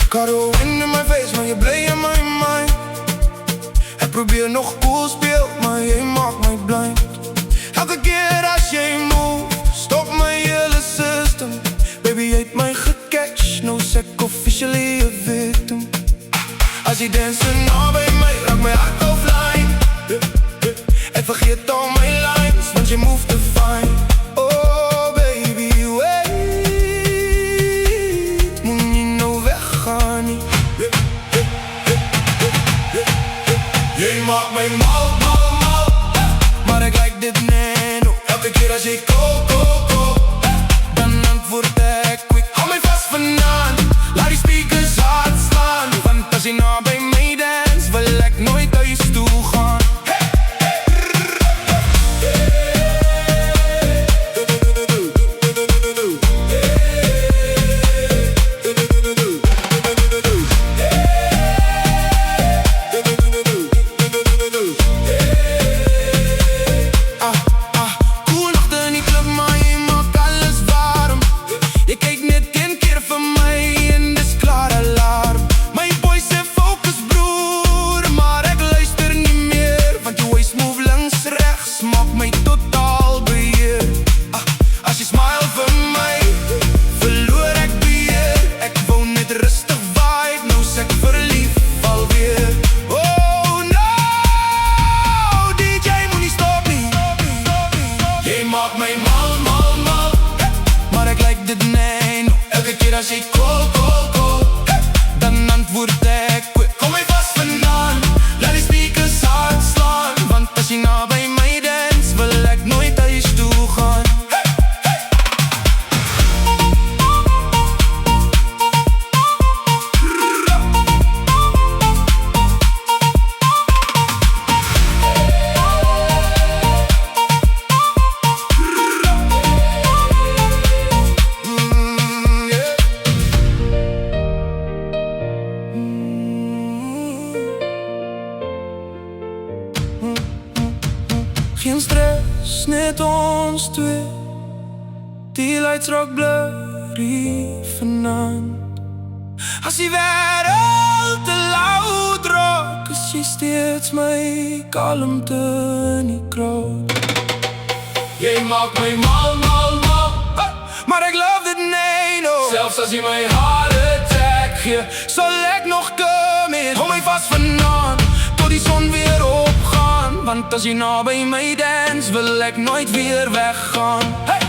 Got a wind in my face, maar je blij in mijn mind. Ik probeer nog cool speel, maar je maakt mij blind. Elke keer als je move, stop mijn hele system. Baby, je hebt mij gecatcht, no sec, officially a victim. Als je dansen nou bij mij, raak mijn hart offline. En vergeet al mijn lines, want je move te fine. Oh baby, wait, moet niet nou weggaan niet. Je maakt mij mal, mal, mal, maar ik like dit neno. Elke keer als ik go, dan antwoord ik quick. Hou mij vast vanaan, laat die speakers hard slaan. Want als je nou bij mij dance, wil ik nooit thuis toe gaan. Als ik go, dan antwoord ik quick. Kom mij vast vandaan, laat die speakers hard slaan. Want als je nou bij mij dance, wil ik nooit thuis toe gaan. Geen stress, net ons twee. Die lights raak blurry vanavond. Als die wereld te loud raak, is jy steeds my kalmte nie groot. Jy maak my mal, mal, mal, maar ek love dit nee, no. Selfs as jy my heart attack gee, sal ek nog commit. Hou my vast vanavond, tot die son weer opgaan. Want als je nou bij mij dance, wil ik nooit weer weggaan. Hey!